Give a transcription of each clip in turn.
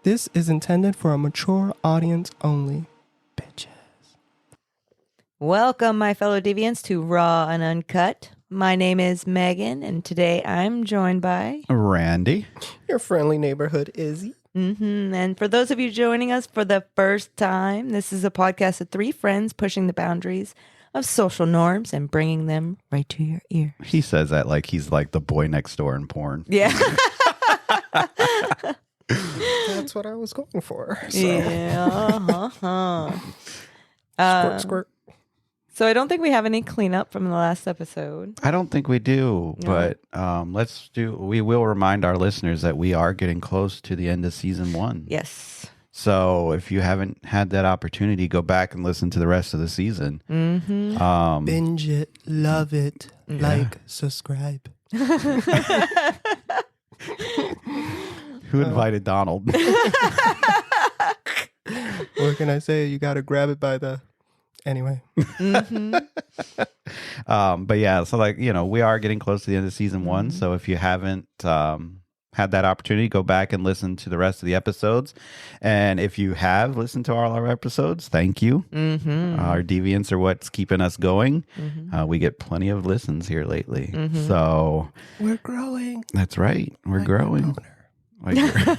This is intended for a mature audience only. Bitches. Welcome, my fellow deviants, to Raw and Uncut. My name is Megan, and today I'm joined by Randy. Your friendly neighborhood Izzy. And for those of you joining us for the first time, this is a podcast of three friends pushing the boundaries of social norms and bringing them right to your ear. He says that like he's like the boy next door in porn. Yeah. That's what I was going for. So. Yeah. Squirt, squirt. So I don't think we have any cleanup from the last episode. I don't think we do, No. but we will remind our listeners that we are getting close to the end of season 1. Yes. So if you haven't had that opportunity, go back and listen to the rest of the season. Mm-hmm. Binge it, love it, like, subscribe. Who invited Donald? What can I say? You got to grab it by the... Anyway. But yeah, so like, we are getting close to the end of season 1. So if you haven't had that opportunity, go back and listen to the rest of the episodes. And if you have listened to all our episodes, thank you. Our deviants are what's keeping us going. We get plenty of listens here lately. So We're growing. that's right. We're Like growing. my boner.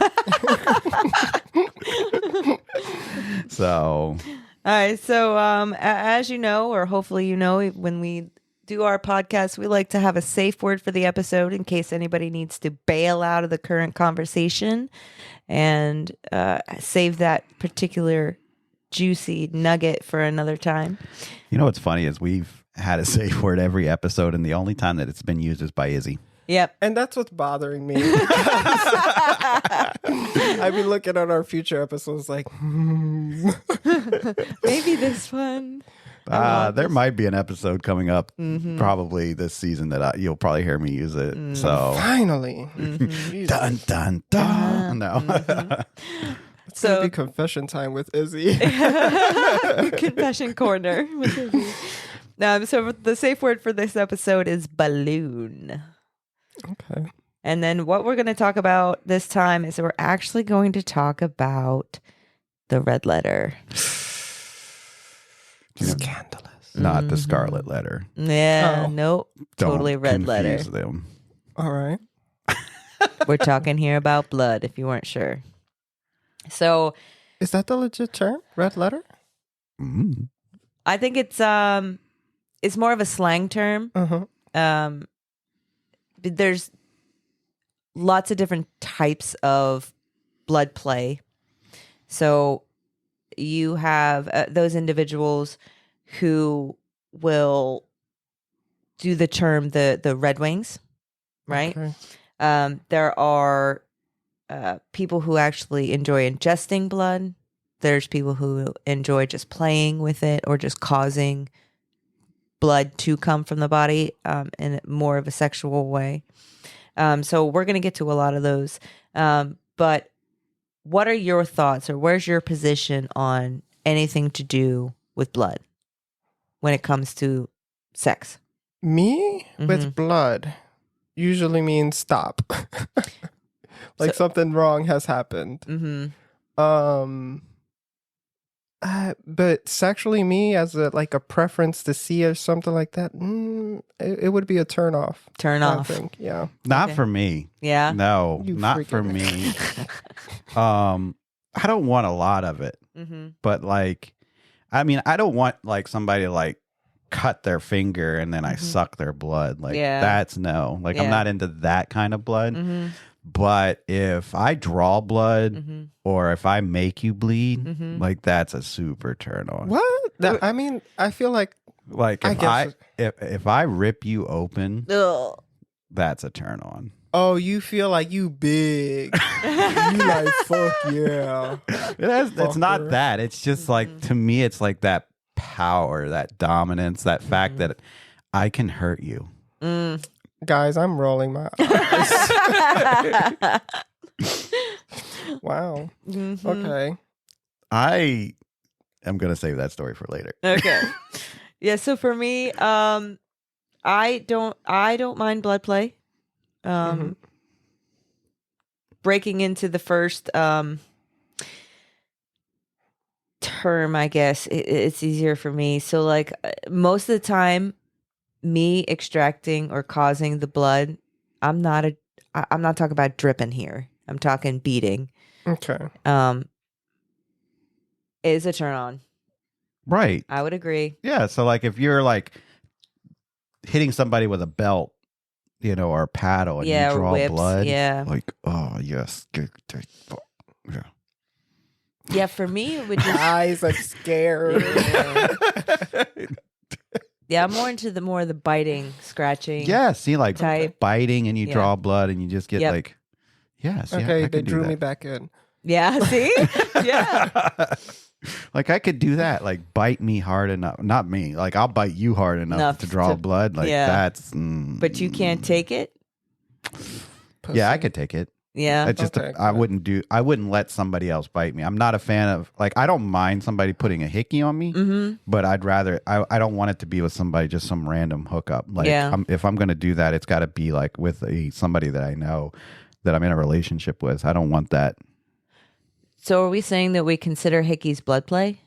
So All right. So, as you know, or hopefully you know, when we do our podcast, we like to have a safe word for the episode in case anybody needs to bail out of the current conversation and save that particular juicy nugget for another time. what's funny is we've had a safe word every episode, and the only time that it's been used is by Izzy. Yep. And that's what's bothering me. I've been looking at our future episodes like, Maybe this one. There might be an episode coming up probably this season that you'll probably hear me use it. So finally. dun dun dun. No. It's going to be confession time with Izzy. Confession corner. So the safe word for this episode is balloon. Okay. And then what we're going to talk about this time is we're actually going to talk about the red letter. Scandalous. Not the Scarlet Letter. Yeah, Oh. nope. Don't Totally red letter. confuse them. All right. We're talking here about blood, if you weren't sure. So Is that the legit term? Red letter? Mm. I think it's more of a slang term. Uh-huh. There's lots of different types of blood play. So you have those individuals who will do the term the Red Wings, right? Okay. There are people who actually enjoy ingesting blood. There's people who enjoy just playing with it or just causing blood to come from the body in more of a sexual way. So we're going to get to a lot of those. But what are your thoughts, or where's your position on anything to do with blood when it comes to sex? Me with blood usually means stop. Like something wrong has happened. But sexually, me as a preference to see or something like that, it would be a turn off. Turn I off. think, yeah. Not Okay. for me. Yeah. No, You not for freaking- me. I don't want a lot of it, but I don't want somebody to cut their finger and then I suck their blood. Yeah. That's no. I'm Yeah. not into that kind of blood. But if I draw blood or if I make you bleed, that's a super turn on. What? I feel like If I rip you open, Ugh. that's a turn on. oh, you feel like you big. You like, fuck yeah. It's not Fucker. that. It's just to me, it's like that power, that dominance, that fact that I can hurt you. Guys, I'm rolling my eyes. Wow. Okay. I am going to save that story for later. Okay. Yeah. So for me, I don't mind blood play. Breaking into the first term, I guess it's easier for me. So like most of the time, me extracting or causing the blood, I'm not talking about dripping here. I'm talking beating. Okay. Is a turn on. Right. I would agree. Yeah. So like if you're like hitting somebody with a belt, you know, or a paddle, and Yeah, you or draw whips, blood, yeah. like, oh yes, yeah. Yeah, for me it would just Eyes like scared. yeah, I'm more into the biting, scratching. Yeah, see, like type. biting, and you Yeah. draw blood, and you just get Yep. like, yes, yeah, Okay, I they could do drew that. me back in. Yeah, see? Yeah. Like I could do that. Like bite me hard enough. Not me. Like I'll bite you hard enough to draw blood. Like yeah. that's. But you can't take it? Pussy. Yeah, I could take it. Yeah. It's just Okay, I good. wouldn't let somebody else bite me. I'm not a fan of like I don't mind somebody putting a hickey on me, but I'd rather I don't want it to be with somebody, just some random hookup. Like if I'm gonna do that, it's got to be like with somebody that I know that I'm in a relationship with. I don't want that. So are we saying that we consider hickeys blood play?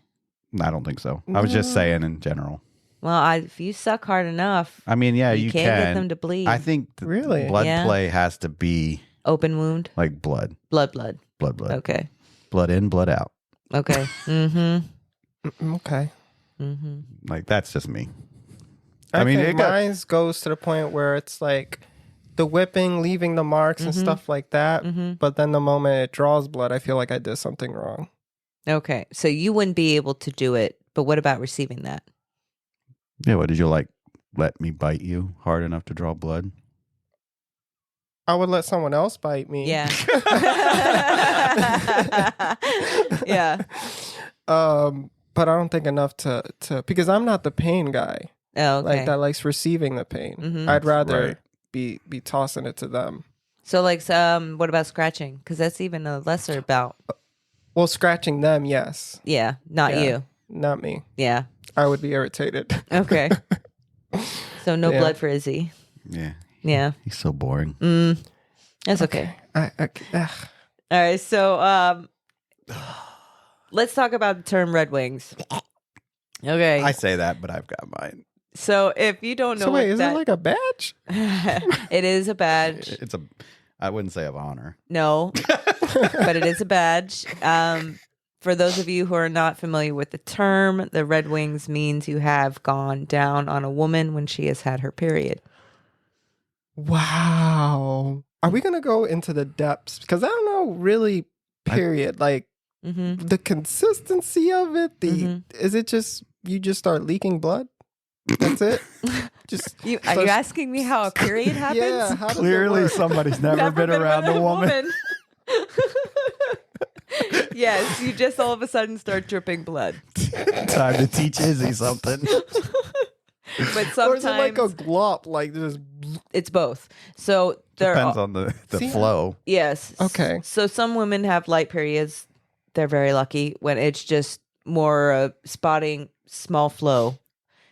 I don't think so. I was just saying in general. Well, if you suck hard enough, I mean, yeah, you can get them to bleed. I think Really? blood Yeah. play has to be Open wound, like blood. blood. Okay. Okay. Blood in, blood out. Okay. Okay. Like that's just me. I mean, think it got- mine goes to the point where it's like the whipping, leaving the marks and stuff like that. But then the moment it draws blood, I feel like I did something wrong. Okay. So you wouldn't be able to do it, but what about receiving that? Yeah, what did you like? Let me bite you hard enough to draw blood? I would let someone else bite me. Yeah. Yeah. But I don't think enough to because I'm not the pain guy. Oh, okay. Like that likes receiving the pain. I'd rather be tossing it to them. So like, what about scratching? Because that's even a lesser bout. Well, scratching them, yes. Yeah. Not Yeah. you. Not me. Yeah. I would be irritated. Okay. So no Yeah. blood for Izzy. Yeah. Yeah. He's so boring. That's okay. Ugh. All right. So let's talk about the term Red Wings. Okay. I say that, but I've got mine. So if you don't know So wait, what is that it like a badge? it is a badge. It's I wouldn't say of honor. No, but it is a badge. For those of you who are not familiar with the term, the Red Wings means you have gone down on a woman when she has had her period. Wow. Are we gonna go into the depths? Because I don't know really, period. Like the consistency of it, is it just you just start leaking blood? That's it? Just Are you asking me how a period happens? Yeah, how does it Clearly, work? somebody's never been around with a woman. Yes, you just all of a sudden start dripping blood. Time to teach Izzy something. But sometimes Or is it like a glop? Like just it's both. So there Depends are, on the See? flow. yes. Okay. So some women have light periods. They're very lucky when it's just more spotting small flow.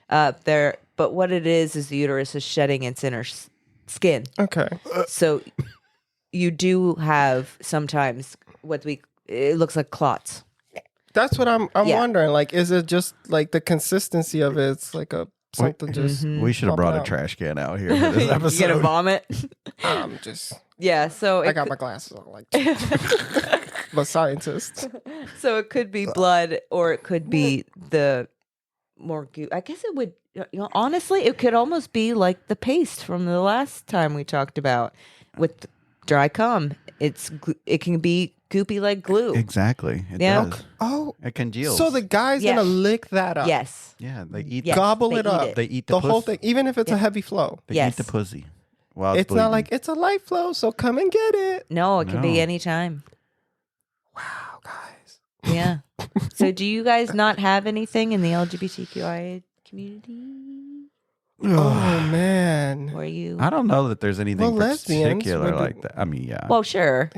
But what it is the uterus is shedding its inner skin. okay. So you do have sometimes it looks like clots. That's what I'm Yeah. wondering. Like, is it just like the consistency of it? It's like a something just. We should have Pop brought a out. trash can out here for this You get a episode. vomit. I'm just. Yeah, so I got my glasses on, like. I'm a scientist. so it could be blood or it could be the more goo. I guess it would. Honestly, it could almost be like the paste from the last time we talked about with dry cum. It can be goopy like glue. Exactly. It Yeah. does. Oh, It congeals. so the guy's Yeah. gonna lick that up. Yes. yeah, they eat Yes, Gobble they it eat up. it. They eat The whole pussy. thing, even if it's a heavy flow. They Yes. eat the pussy. While It's not bleeding. like it's a light flow, so come and get it. No, it can be No. any time. Wow, guys. Yeah. So do you guys not have anything in the LGBTQIA community? Oh man. Or you? I don't know that there's anything Well, lesbians particular would- like that. I mean, yeah. Well, sure.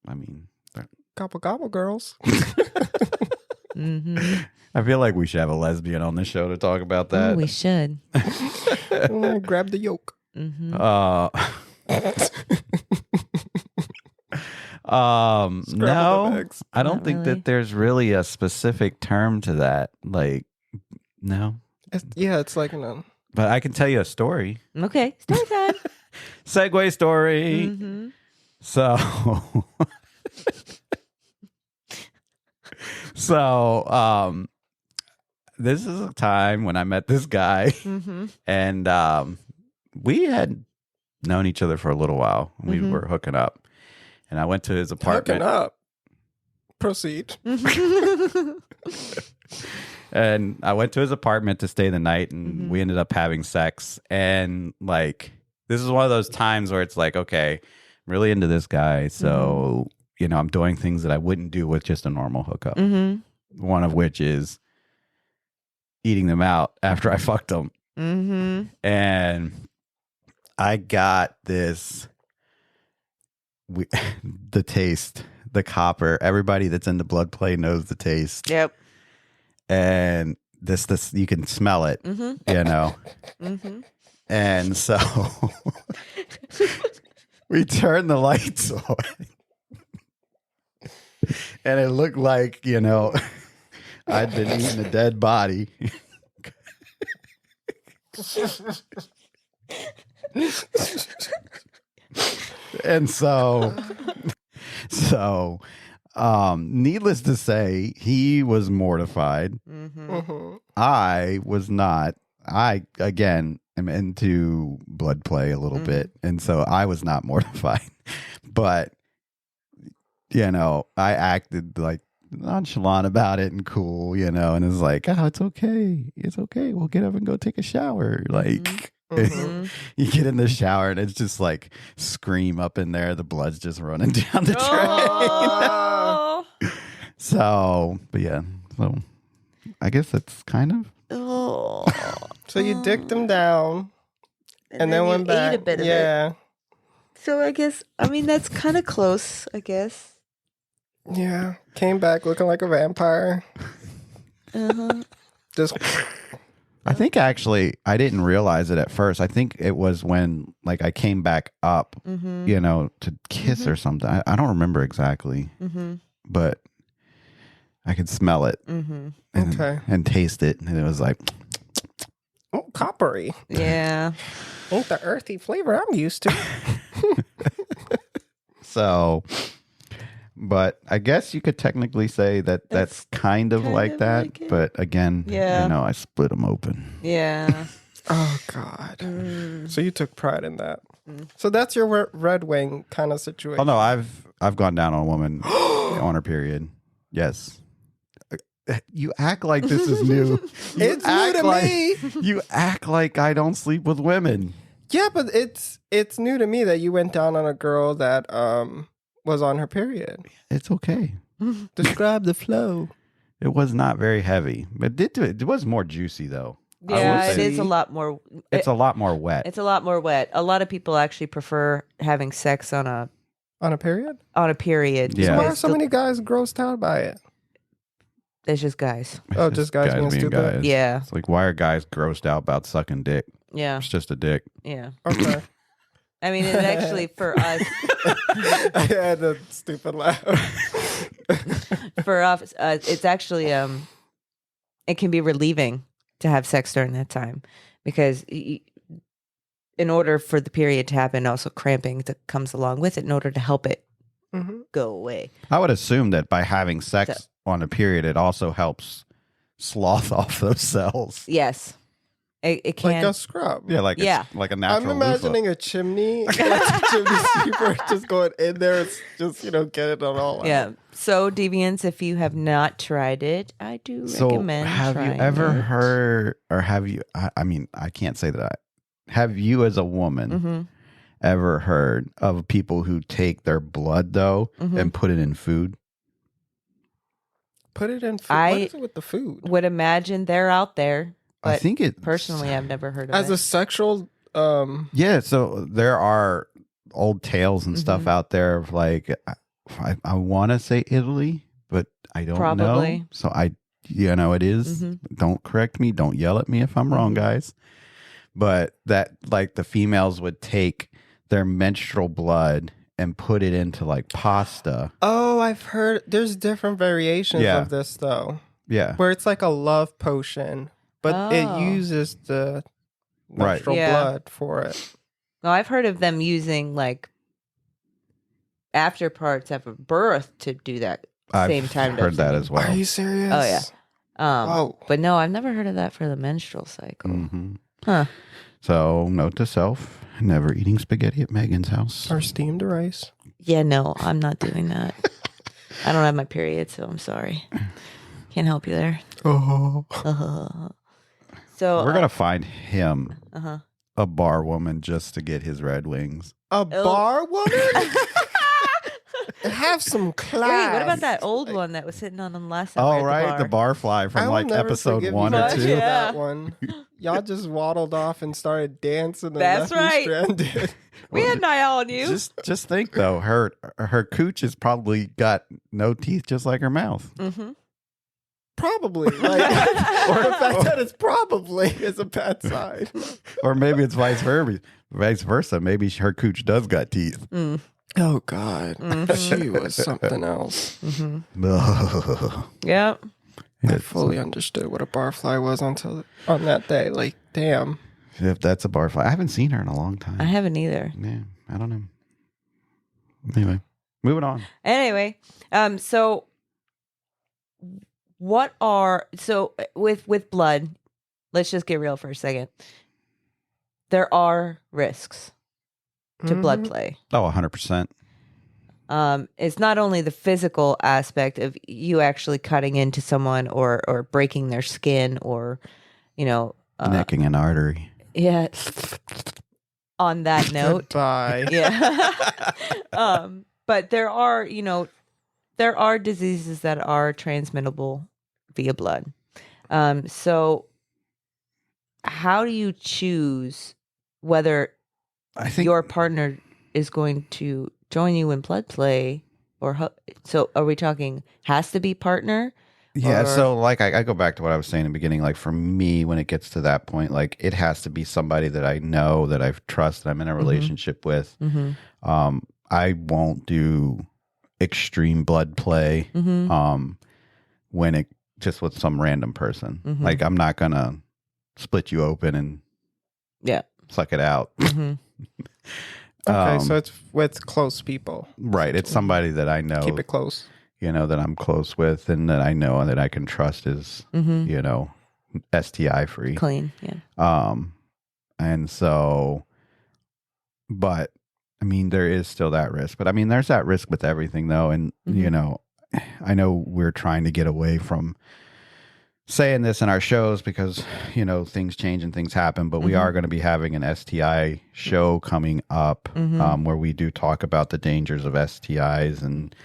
I mean, Gobble gobble girls. Hmm. I feel like we should have a lesbian on this show to talk about that. We should. Grab the yolk. Hmm. No, eggs. I don't Not think really. that there's really a specific term to that. Like, no. It's like no. But I can tell you a story. Okay, story time. Segway story. Mm-hmm. So, this is a time when I met this guy, Mm-hmm. and we had known each other for a little while. We Mhm. were hooking up, and I went to his apartment. Hooking up. Proceed. And I went to his apartment to stay the night, and Mhm. we ended up having sex. And like, this is one of those times where it's like, okay, I'm really into this guy, so I'm doing things that I wouldn't do with just a normal hookup. Mm-hmm. One of which is eating them out after I fucked them. Mm-hmm. And I got this, the taste, the copper. Everybody that's into blood play knows the taste. Yep. And this, you can smell it, Mm-hmm. Mm-hmm. And so we turned the lights on. And it looked like, I'd been eating a dead body. And so needless to say, he was mortified. Mm-hmm. Mm-hmm. I was not. I, again, am into blood play a little bit. And so I was not mortified. But, I acted like nonchalant about it and cool, and it's like, oh, it's okay. It's okay. We'll get up and go take a shower. Like, Mm-hmm. you get in the shower and it's just like scream up in there. The blood's just running down the drain. Oh. So, but yeah. So I guess that's kind of. Oh. So you dicked him down and then you went back. ate a bit of it. Yeah. So I guess, that's kind of close, I guess. Yeah. Came back looking like a vampire. Uh-huh. Just I think actually I didn't realize it at first. I think it was when like I came back up, Mm-hmm. to kiss or something. I don't remember exactly, Mm-hmm. but I could smell it Mm-hmm. and taste it. And it was like, coppery. Yeah. Ain't the earthy flavor I'm used to. so, but I guess you could technically say that that's kind of kind like of that. like it. But again, Yeah. I split them open. Yeah. Oh, God. Mm. So you took pride in that. So that's your Red Wing kind of situation. Oh no, I've gone down on a woman on her period. Yes. You act like this is new. It's new to me. You act like I don't sleep with women. Yeah, but it's new to me that you went down on a girl that was on her period. It's okay. Describe the flow. It was not very heavy, but it was more juicy though. I will Yeah, it say. is a lot more. It's a lot more wet. It's a lot more wet. A lot of people actually prefer having sex on a Period? Yeah. period. So why because are so many guys grossed out by it? It's just guys. Oh, just guys being stupid? guys. Yeah. It's like, why are guys grossed out about sucking dick? Yeah. It's just a dick. Yeah. Okay. I mean, it actually for us, I had a stupid laugh. for us, it's actually it can be relieving to have sex during that time because in order for the period to happen, also cramping that comes along with it in order to help it go away. I would assume that by having sex on a period, it also helps slough off those cells. Yes. It can. Like a scrub. Yeah, like Yeah. it's like a natural. I'm imagining a chimney, like a chimney sweeper, just going in there and just, get it on all out. Yeah. So, Deviants, if you have not tried it, I do So, recommend have you trying ever it. heard, or have you? I mean, I can't say that. Have you, as a woman, Mm-hmm. ever heard of people who take their blood though Mm-hmm. and put it in food? Put it in food. What is it with the food? Would imagine they're out there. But I think it personally, I've never heard of As it. a sexual... Yeah, so there are old tales and Mm-hmm. stuff out there of like, I want to say Italy, but I don't Probably. know. So it is. Mm-hmm. Don't correct me. Don't yell at me if I'm wrong, guys. But that like the females would take their menstrual blood and put it into like pasta. Oh, I've heard there's different variations of this though. Yeah. Where it's like a love potion, but it uses the natural blood for it. No, I've heard of them using like after parts of a birth to do that same time. I've heard that as well. Are you serious? Oh yeah. Whoa. But no, I've never heard of that for the menstrual cycle. Mm-hmm. Huh. So note to self: never eating spaghetti at Megan's house Or steamed rice. Yeah, no, I'm not doing that. I don't have my period, so I'm sorry. Can't help you there. Oh. So we're gonna find him a bar woman just to get his Red Wings. A bar woman? Have some class. Wait, what about that old one that was sitting on them last time? Oh, right, the barfly from like episode 1 or 2. Yeah. That one. Y'all just waddled off and started dancing. And That's left right. Me stranded. We had an eye on you. Just think though, her cooch has probably got no teeth, just like her mouth. Mm-hmm. Probably, like, or the fact that it's probably is a bad sign. Or maybe it's vice versa. Maybe her cooch does got teeth. Mm. Oh God, she was something else. Mm-hmm. Yep. I fully understood what a barfly was until on that day. Like, damn. If that's a barfly, I haven't seen her in a long time. I haven't either. Yeah, I don't know. Anyway, moving on. Anyway, so with blood, let's just get real for a second. There are risks to blood play. Oh, 100%. It's not only the physical aspect of you actually cutting into someone or breaking their skin or, necking an artery. Yeah. On that note. Bye. Yeah. But there are diseases that are transmittable via blood. So how do you choose whether your partner is going to join you in blood play so are we talking has to be partner? Yeah, so like I go back to what I was saying in the beginning. Like for me, when it gets to that point, like it has to be somebody that I know, that I trust, that I'm in a relationship with. Mm-hmm. I won't do extreme blood play when it just with some random person. Mm-hmm. Like I'm not gonna split you open and suck it out. Mm-hmm. Okay, so it's with close people. Right. It's somebody that I know. Keep it close. That I'm close with and that I know and that I can trust is, STI free. Clean, yeah. And so, but I mean, there is still that risk. But I mean, there's that risk with everything though. And, I know we're trying to get away from saying this in our shows because, things change and things happen. But we are going to be having an STI show coming up where we do talk about the dangers of STIs and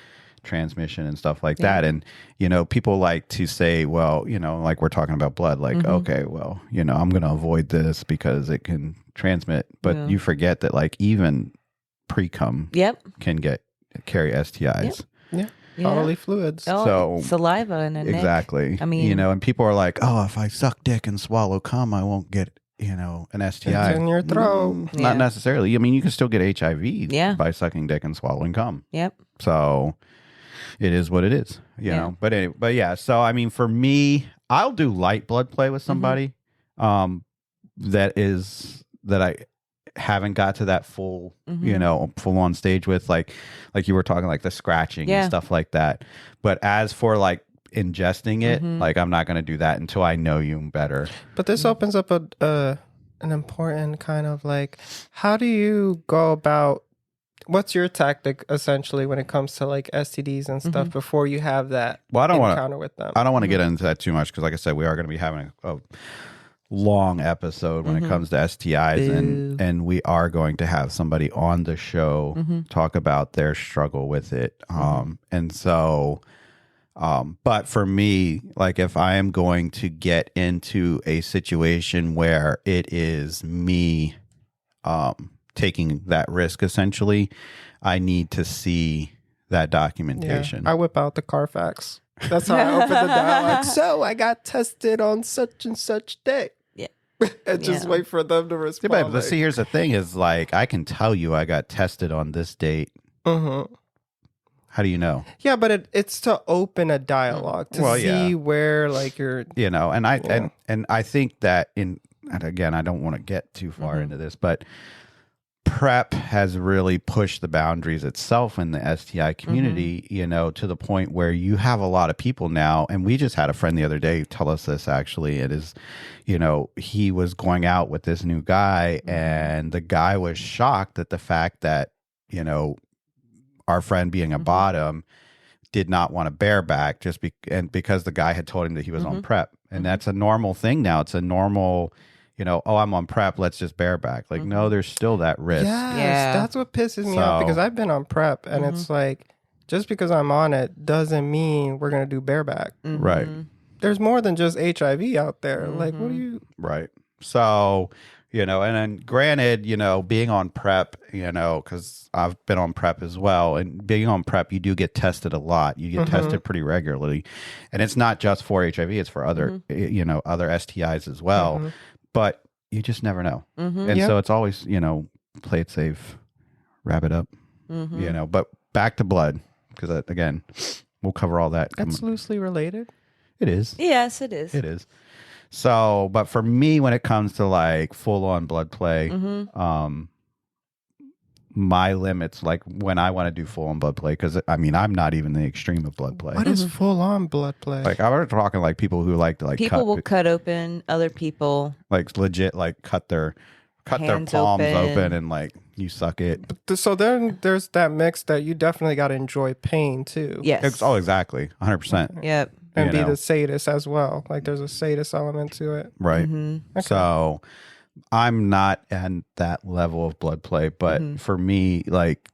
transmission and stuff like that. And, people like to say, well, like we're talking about blood, like, okay, well, I'm going to avoid this because it can transmit. But you forget that like even pre-cum can carry STIs. Yeah. Bodily fluids. Oh, so saliva and a neck. Exactly. I mean, and people are like, oh, if I suck dick and swallow cum, I won't get, an STI. It's in your throat. Not necessarily. I mean, you can still get HIV by sucking dick and swallowing cum. Yep. So it is what it is, know. But anyway, so I mean, for me, I'll do light blood play with somebody that I haven't got to that full, full on stage with, like you were talking, like the scratching and stuff like that. But as for like ingesting it, like I'm not going to do that until I know you better. But this opens up an important kind of like, how do you go about, what's your tactic essentially when it comes to like STDs and stuff before you have that encounter with them? I don't want to get into that too much because like I said, we are going to be having a long episode when it comes to STIs and we are going to have somebody on the show talk about their struggle with it. And so but for me, like if I am going to get into a situation where it is me taking that risk, essentially, I need to see that documentation. Yeah, I whip out the Carfax. That's how I open the dialogue. So I got tested on such and such day. And just wait for them to respond. But see, here's the thing: is like I can tell you I got tested on this date, Mm-hmm. How do you know? Yeah, but it's to open a dialogue to see where like you're, and I think that and again, I don't want to get too far into this, but prep has really pushed the boundaries itself in the STI community, to the point where you have a lot of people now. And we just had a friend the other day tell us this, actually. It is, he was going out with this new guy, and the guy was shocked at the fact that, our friend being a bottom did not want to bareback because the guy had told him that he was on prep. And that's a normal thing now. It's a normal, I'm on prep, let's just bareback. Like, no, there's still that risk. Yes, that's what pisses me off, because I've been on prep, and it's like, just because I'm on it doesn't mean we're going to do bareback. Right. There's more than just HIV out there. Like, what do you... Right. So, and then granted, being on prep, because I've been on prep as well, and being on prep, you do get tested a lot. You get tested pretty regularly, and it's not just for HIV, it's for other, other STIs as well. But you just never know. And so it's always, play it safe, wrap it up, but back to blood, because again, we'll cover all that. That's loosely related. It is. Yes, it is. It is. So, but for me, when it comes to like full on blood play, my limits, like when I want to do full on blood play, because I'm not even the extreme of blood play. What is full on blood play? Like, I was talking like people who like to like people will cut open other people, like legit, like cut their palms open and like you suck it. So then there's that mix that you definitely got to enjoy pain too. Yes. Oh, exactly. 100%. Yep. And be the sadist as well. Like, there's a sadist element to it. Right. Okay. So I'm not at that level of blood play, but for me, like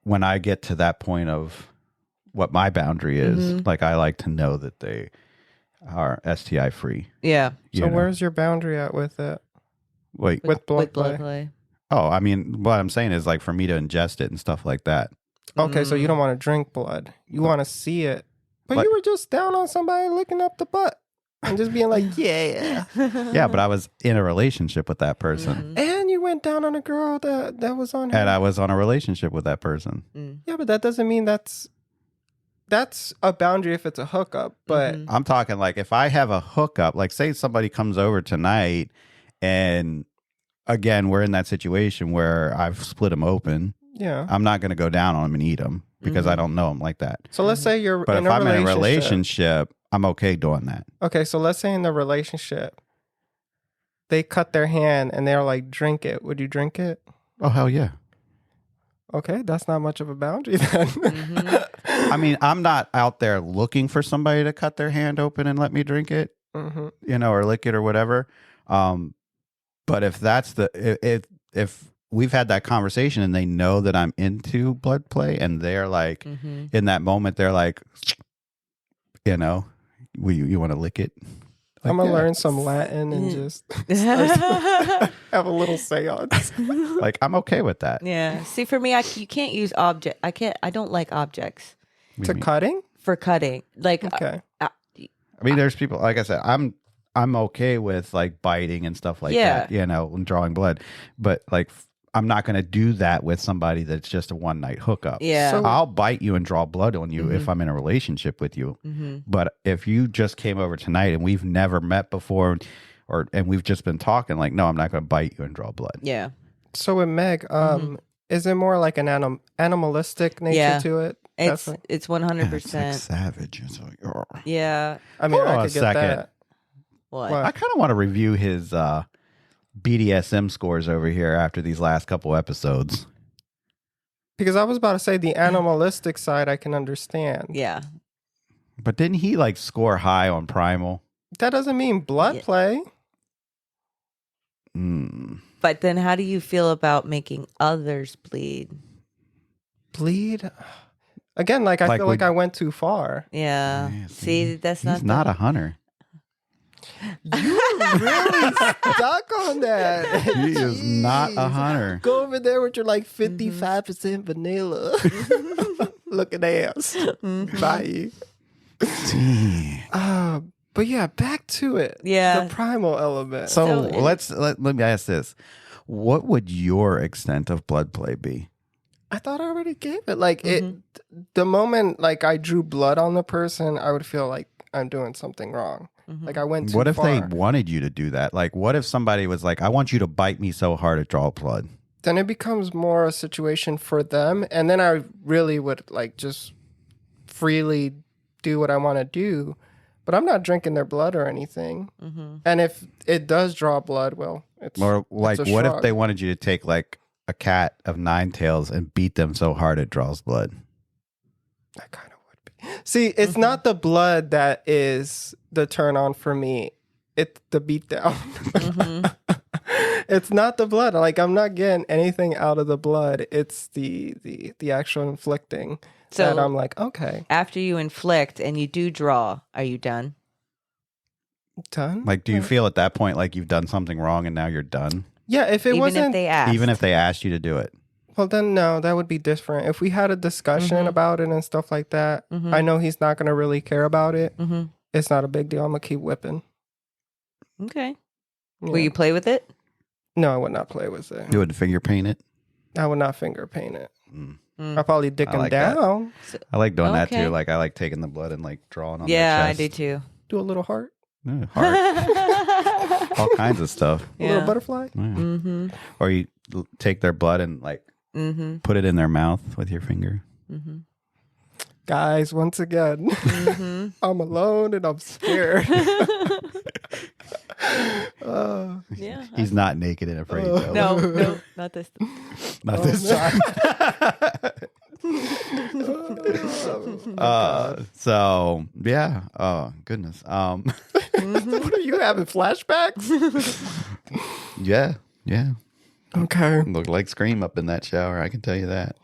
when I get to that point of what my boundary is, like I like to know that they are STI free. Yeah. So where's your boundary at with it? Wait, with blood play? Oh, what I'm saying is like for me to ingest it and stuff like that. Okay, so you don't want to drink blood. You want to see it. But you were just down on somebody licking up the butt and just being like, yeah. Yeah, but I was in a relationship with that person. And you went down on a girl that was on her. And I was on a relationship with that person. Yeah, but that doesn't mean that's a boundary if it's a hookup. But I'm talking like if I have a hookup, like say somebody comes over tonight and again, we're in that situation where I've split them open. Yeah. I'm not going to go down on them and eat them because I don't know them like that. So let's say you're but in if a I'm relationship. in a relationship, I'm okay doing that. Okay, so let's say in the relationship, they cut their hand and they're like, drink it. Would you drink it? Oh, hell yeah. Okay, that's not much of a boundary then. I mean, I'm not out there looking for somebody to cut their hand open and let me drink it, or lick it or whatever. But if that's if we've had that conversation and they know that I'm into blood play and they're like, in that moment, they're like, you want to lick it? Like, I'm going to learn some Latin and just have a little seance. Like, I'm okay with that. Yeah. See, for me, you can't use I don't like objects. To cutting? For cutting. Like, okay. I mean, there's people, like I said, I'm okay with like biting and stuff like that, and drawing blood. But like, I'm not going to do that with somebody that's just a one night hookup. Yeah. So I'll bite you and draw blood on you if I'm in a relationship with you. But if you just came over tonight and we've never met before and we've just been talking, like, no, I'm not going to bite you and draw blood. Yeah. So with Meg, is it more like an animalistic nature to it? It's 100%. It's like savage. It's like, yeah. I mean, Hold on I a could get second. that. What? I kind of want to review his BDSM scores over here after these last couple episodes. Because I was about to say the animalistic side I can understand. Yeah. But didn't he like score high on Primal? That doesn't mean blood play. But then how do you feel about making others bleed? Bleed? Again, I feel like I went too far. Yeah. See, that's not... He's not a hunter. You really stuck on that. He is not a hunter. Go over there with your 55% vanilla. Looking ass. Bye. But yeah, back to it. Yeah. The primal element. So let me ask this. What would your extent of blood play be? I thought I already gave it. Like the moment like I drew blood on the person, I would feel like I'm doing something wrong. Like I went too What if far. they wanted you to do that? Like, what if somebody was like, I want you to bite me so hard to draw blood? Then it becomes more a situation for them. And then I really would like just freely do what I want to do. But I'm not drinking their blood or anything. And if it does draw blood, well, it's Or like, it's a what if shrug. they wanted you to take like a cat of 9 tails and beat them so hard it draws blood? That kind of would be. See, it's not the blood that is the turn on for me. It's the beatdown. It's not the blood. Like I'm not getting anything out of the blood. It's the actual inflicting. So that I'm like, okay, after you inflict and you do draw, are you done? done. Like, do you feel at that point like you've done something wrong and now you're done? Yeah, if it Even wasn't, if they ask. Even if they asked you to do it? well, then no, that would be different. If we had a discussion about it and stuff like that, I know he's not going to really care about it. It's not a big deal. I'm gonna keep whipping. Okay. Yeah. Will you play with it? No, I would not play with it. You would finger paint it? I would not finger paint it. Mm. I'll probably dick I him like that. down. I like doing that Okay. too. Like, I like taking the blood and like drawing on Yeah, their I chest. do too. Do a little heart, Yeah, heart. All kinds of stuff. a little butterfly. Yeah. Or you take their blood and like put it in their mouth with your finger. Guys, once again, I'm alone and I'm scared. Yeah. He's not naked and afraid though. No, not this. Not this time. So yeah. Oh goodness. What are you having flashbacks? Yeah. Okay. Looked like Scream up in that shower. I can tell you that.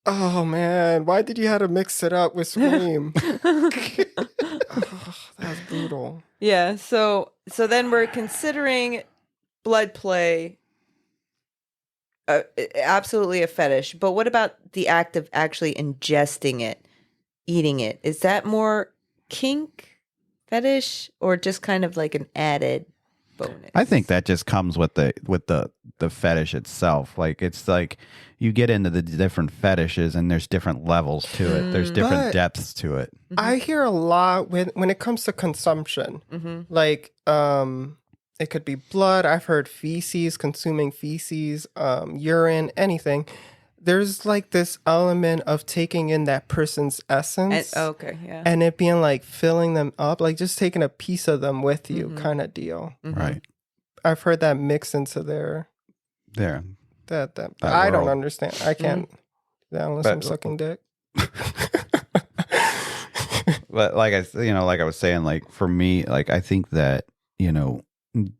Oh man, why did you have to mix it up with Scream? Oh, that's brutal. Yeah. So then we're considering blood play absolutely a fetish. But what about the act of actually ingesting it, eating it? Is that more kink fetish or just kind of like an added bonus? I think that just comes with the fetish itself. Like it's like you get into the different fetishes and there's different levels to it. There's different But- depths to it. I hear a lot when it comes to consumption. Like it could be blood. I've heard feces, consuming feces, urine, anything. There's like this element of taking in that person's essence. Okay, yeah. And it being like filling them up, like just taking a piece of them with you kind of deal. Right. I've heard that mix into their There. that That I don't world. understand. I can't do that unless I'm sucking dick. But like I was saying, like for me, like I think that,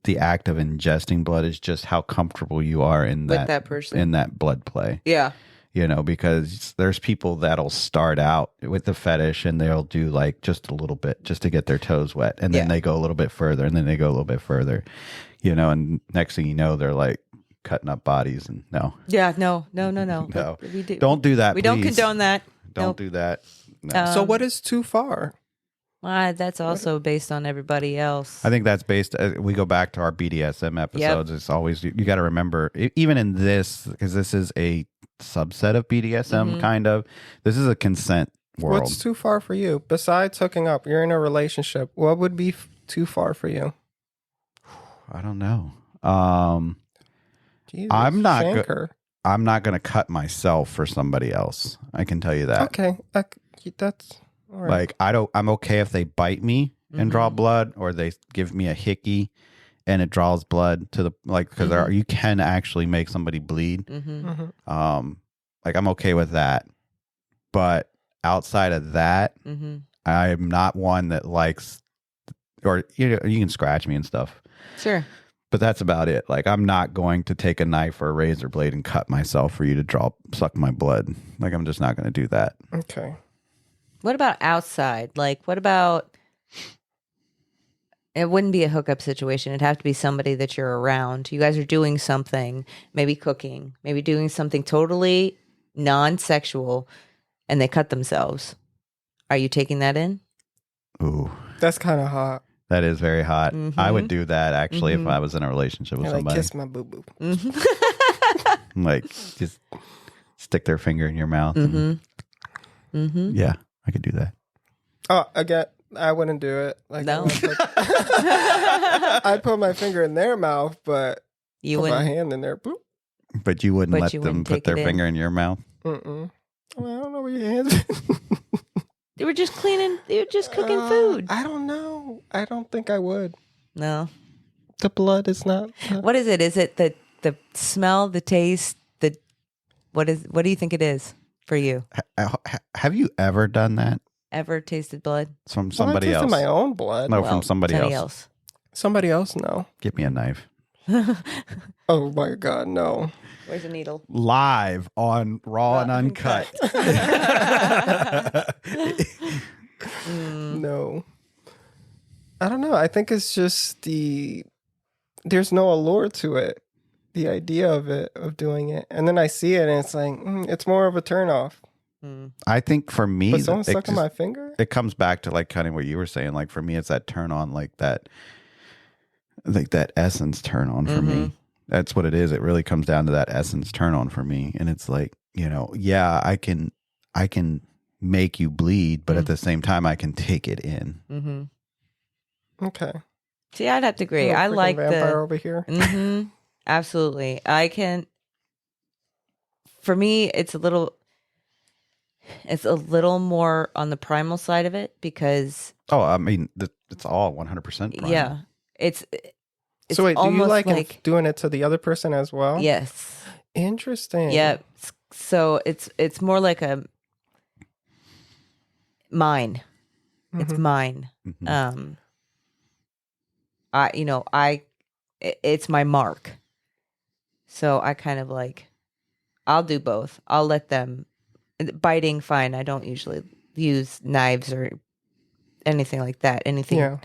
the act of ingesting blood is just how comfortable you are in With that person. in that blood play. Yeah. Because there's people that'll start out with the fetish and they'll do like just a little bit just to get their toes wet. And then they go a little bit further and then they go a little bit further, and next thing you know, they're like cutting up bodies and no. Yeah, no. No. We do. Don't do that. We don't please. condone that. Don't Nope. do that. No. So what is too far? That's also based on everybody else. I think that's based. We go back to our BDSM episodes. It's always you got to remember, even in this, because this is a subset of BDSM. Kind of. This is a consent world. What's too far for you? Besides hooking up, you're in a relationship. What would be too far for you? I don't know. Jesus, I'm not shank her. I'm not going to cut myself for somebody else. I can tell you that. Okay, that's all right. Like I'm okay if they bite me and draw blood, or they give me a hickey and it draws blood to the because you can actually make somebody bleed. Like I'm okay with that, but outside of that, I'm not one that likes, or you can scratch me and stuff. Sure. But that's about it. Like I'm not going to take a knife or a razor blade and cut myself for you to suck my blood. Like I'm just not going to do that. Okay. What about outside? Like, what about? It wouldn't be a hookup situation. It'd have to be somebody that you're around. You guys are doing something, maybe cooking, maybe doing something totally non-sexual, and they cut themselves. Are you taking that in? Ooh, That's kind of hot. that is very hot. I would do that actually if I was in a relationship with Like somebody. kiss my boo boo. Like just stick their finger in your mouth. Yeah, I could do that. Oh, I wouldn't do it. Like, No. I'd put my finger in their mouth, but You put my wouldn't. hand in there. Boop. But you wouldn't let you them wouldn't put take their it in? finger in your mouth? Mm-mm. Well, I don't know where your hands. They were just cleaning. They were just cooking food. I don't know. I don't think I would. No. The blood is not. What is it? Is it the smell, the taste, what do you think it is for you? Have you ever done that? Ever tasted blood? From Well, somebody I tasted else? my own blood. No, from somebody else. Somebody else, no. Give me a knife. Oh my God, no. Where's the needle? Live on Raw and Uncut. No. I don't know. I think it's just there's no allure to it. The idea of it, of doing it. And then I see it and it's like, it's more of a turnoff. I think for me, But someone sucking my finger? it comes back to like kind of what you were saying. Like for me, it's that turn on, like that essence turn on for me. That's what it is. It really comes down to that essence turn on for me. And it's like, yeah, I can make you bleed, but at the same time, I can take it in. Okay. See, I'd have to agree. Little I freaking like vampire over here. Absolutely. For me, it's a little more on the primal side of it because. Oh, I mean, it's all 100% primal. Yeah. It's so wait, do you like doing it to the other person as well? Yes. Interesting. Yeah. So it's more like a mine. It's mine. It's my mark. So I kind of like, I'll do both. I'll let them biting. Fine. I don't usually use knives or anything like that. Anything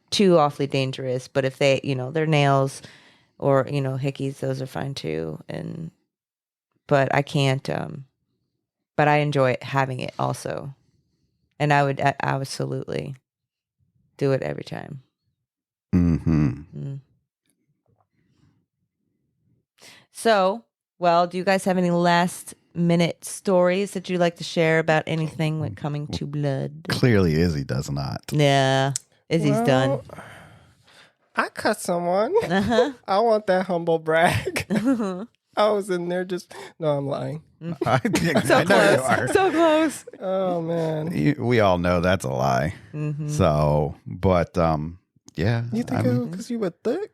too awfully dangerous. But if they, their nails or, hickeys, those are fine too. But I can't, but I enjoy having it also. And I would absolutely do it every time. So, well, do you guys have any last minute stories that you'd like to share about anything when coming to blood? Clearly, Izzy does not. Yeah. Izzy's done. I cut someone. I want that humble brag. I was in there no, I'm lying. I So know you close. are. So close. Oh, man. We all know that's a lie. So, but yeah. You think it because you were thick?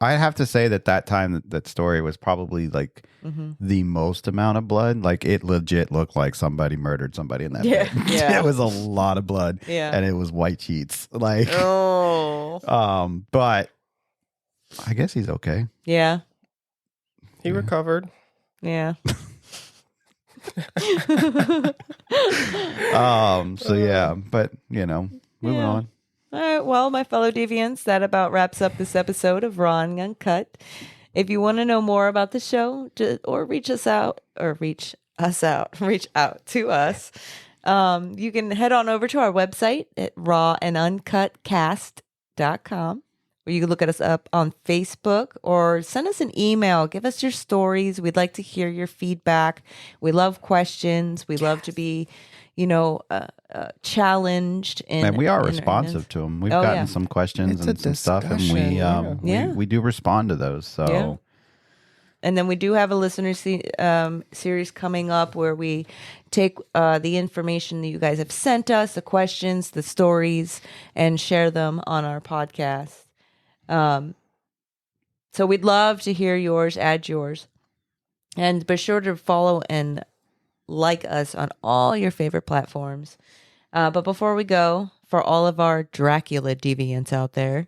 I have to say that time that story was probably like the most amount of blood. Like it legit looked like somebody murdered somebody in that bed. Yeah. It was a lot of blood. Yeah. And it was white sheets. Like but I guess he's okay. Yeah. He recovered. Yeah. So yeah, but moving on. All right, well, my fellow deviants, that about wraps up this episode of Raw and Uncut. If you want to know more about the show or reach out to us, you can head on over to our website at rawanduncutcast.com, where you can look at us up on Facebook or send us an email. Give us your stories. We'd like to hear your feedback. We love questions. We love to be challenged. And we are responsive to them. We've gotten some questions and some stuff, and we do respond to those. So, and then we do have a listener series coming up where we take the information that you guys have sent us, the questions, the stories, and share them on our podcast. So we'd love to hear yours, add yours, and be sure to follow and like us on all your favorite platforms. But before we go, for all of our Dracula deviants out there,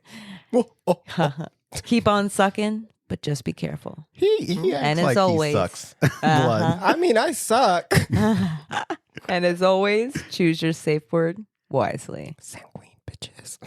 keep on sucking, but just be careful. He acts and as like always, he sucks blood. I mean, I suck. And as always, choose your safe word wisely. Sanguine bitches.